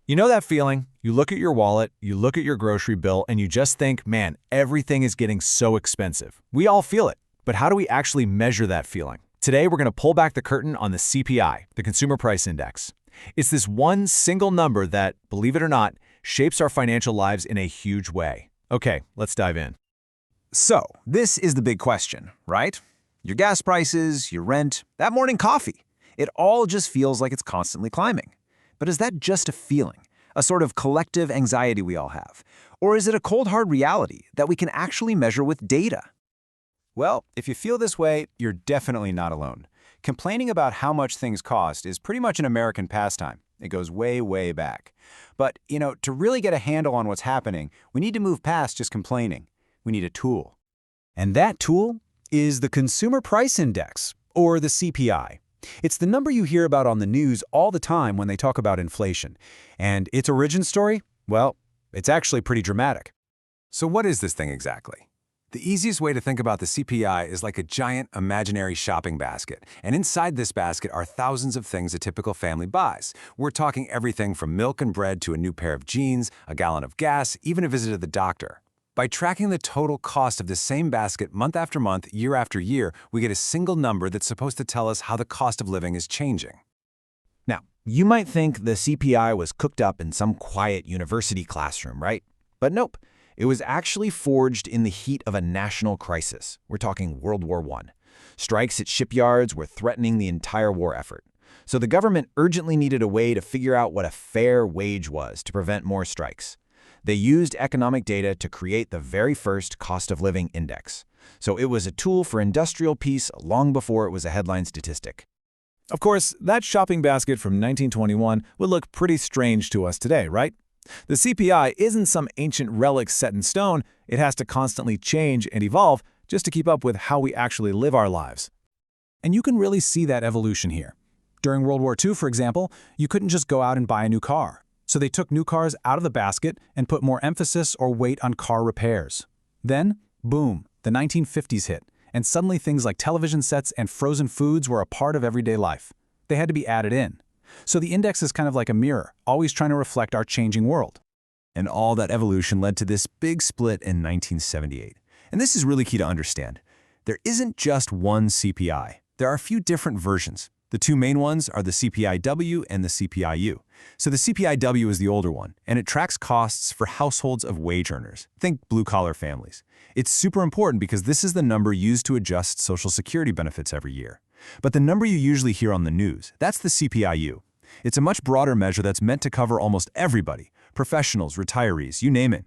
You know that feeling? You look at your wallet, you look at your grocery bill, and you just think, man, everything is getting so expensive. We all feel it. But how do we actually measure that feeling? Today, we're going to pull back the curtain on the CPI, the Consumer Price Index. It's this one single number that, believe it or not, shapes our financial lives in a huge way. Okay, let's dive in. So, this is the big question, right? Your gas prices, your rent, that morning coffee. It all just feels like it's constantly climbing. But is that just a feeling, a sort of collective anxiety we all have? Or is it a cold, hard reality that we can actually measure with data? Well, if you feel this way, you're definitely not alone. Complaining about how much things cost is pretty much an American pastime. It goes way, way back. But, to really get a handle on what's happening, we need to move past just complaining. We need a tool. And that tool is the Consumer Price Index, or the CPI. It's the number you hear about on the news all the time when they talk about inflation. And its origin story? Well, it's actually pretty dramatic. So what is this thing exactly? The easiest way to think about the CPI is like a giant imaginary shopping basket. And inside this basket are thousands of things a typical family buys. We're talking everything from milk and bread to a new pair of jeans, a gallon of gas, even a visit to the doctor. By tracking the total cost of the same basket month after month, year after year, we get a single number that's supposed to tell us how the cost of living is changing. Now, you might think the CPI was cooked up in some quiet university classroom, right? But nope. It was actually forged in the heat of a national crisis. We're talking World War I. Strikes at shipyards were threatening the entire war effort. So the government urgently needed a way to figure out what a fair wage was to prevent more strikes. They used economic data to create the very first cost of living index. So it was a tool for industrial peace long before it was a headline statistic. Of course, that shopping basket from 1921 would look pretty strange to us today, right? The CPI isn't some ancient relic set in stone. It has to constantly change and evolve just to keep up with how we actually live our lives. And you can really see that evolution here. During World War II, for example, you couldn't just go out and buy a new car. So they took new cars out of the basket and put more emphasis or weight on car repairs. Then, boom, the 1950s hit, and suddenly things like television sets and frozen foods were a part of everyday life. They had to be added in. So the index is kind of like a mirror, always trying to reflect our changing world. And all that evolution led to this big split in 1978. And this is really key to understand. There isn't just one CPI. There are a few different versions. The two main ones are the CPI-W and the CPI-U. So the CPI-W is the older one, and it tracks costs for households of wage earners. Think blue-collar families. It's super important because this is the number used to adjust Social Security benefits every year. But the number you usually hear on the news, that's the CPI-U. It's a much broader measure that's meant to cover almost everybody, professionals, retirees, you name it.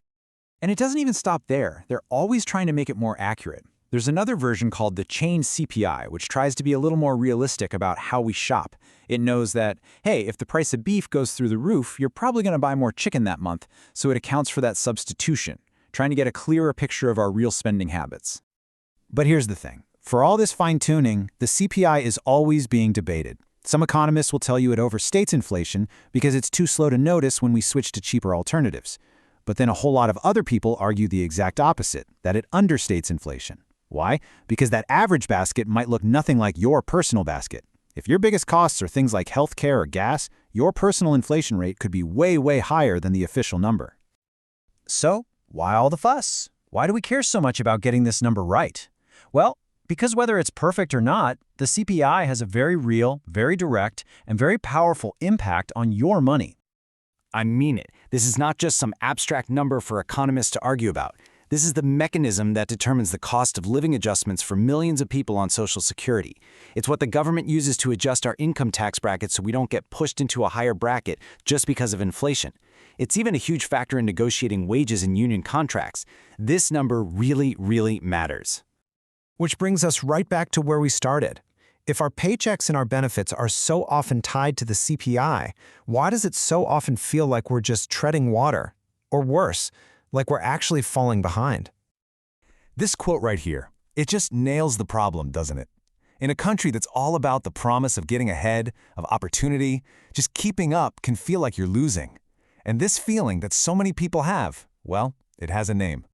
And it doesn't even stop there. They're always trying to make it more accurate. There's another version called the chain CPI, which tries to be a little more realistic about how we shop. It knows that, hey, if the price of beef goes through the roof, you're probably going to buy more chicken that month, so it accounts for that substitution, trying to get a clearer picture of our real spending habits. But here's the thing. For all this fine-tuning, the CPI is always being debated. Some economists will tell you it overstates inflation because it's too slow to notice when we switch to cheaper alternatives. But then a whole lot of other people argue the exact opposite, that it understates inflation. Why? Because that average basket might look nothing like your personal basket. If your biggest costs are things like healthcare or gas, your personal inflation rate could be way, way higher than the official number. So, why all the fuss? Why do we care so much about getting this number right? Well, because whether it's perfect or not, the CPI has a very real, very direct, and very powerful impact on your money. I mean it. This is not just some abstract number for economists to argue about. This is the mechanism that determines the cost of living adjustments for millions of people on Social Security. It's what the government uses to adjust our income tax bracket so we don't get pushed into a higher bracket just because of inflation. It's even a huge factor in negotiating wages in union contracts. This number really, really matters. Which brings us right back to where we started. If our paychecks and our benefits are so often tied to the CPI, why does it so often feel like we're just treading water? Or worse, like we're actually falling behind? This quote right here, it just nails the problem, doesn't it? In a country that's all about the promise of getting ahead, of opportunity, just keeping up can feel like you're losing. And this feeling that so many people have, well, it has a name.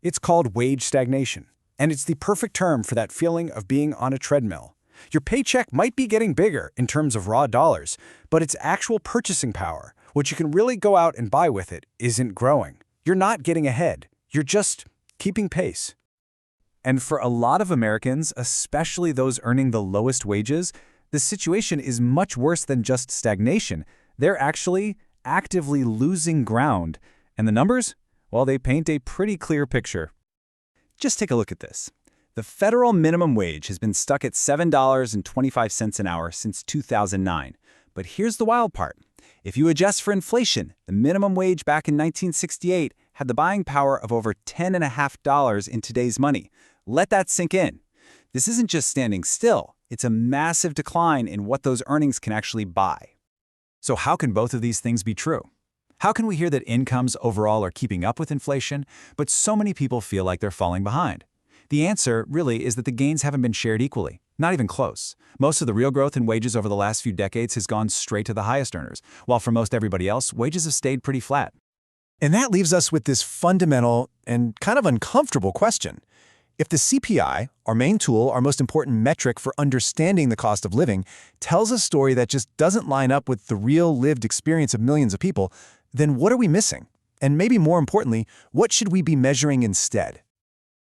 It's called wage stagnation. And it's the perfect term for that feeling of being on a treadmill. Your paycheck might be getting bigger in terms of raw dollars, but its actual purchasing power, What you can really go out and buy with it isn't growing. You're not getting ahead. You're just keeping pace. And for a lot of Americans, especially those earning the lowest wages, the situation is much worse than just stagnation. They're actually actively losing ground. And the numbers? Well, they paint a pretty clear picture. Just take a look at this. The federal minimum wage has been stuck at $7.25 an hour since 2009. But here's the wild part. If you adjust for inflation, the minimum wage back in 1968 had the buying power of over $10.50 in today's money. Let that sink in. This isn't just standing still. It's a massive decline in what those earnings can actually buy. So how can both of these things be true? How can we hear that incomes overall are keeping up with inflation, but so many people feel like they're falling behind? The answer, really, is that the gains haven't been shared equally. Not even close. Most of the real growth in wages over the last few decades has gone straight to the highest earners, while for most everybody else, wages have stayed pretty flat. And that leaves us with this fundamental and kind of uncomfortable question. If the CPI, our main tool, our most important metric for understanding the cost of living, tells a story that just doesn't line up with the real lived experience of millions of people, then what are we missing? And maybe more importantly, what should we be measuring instead?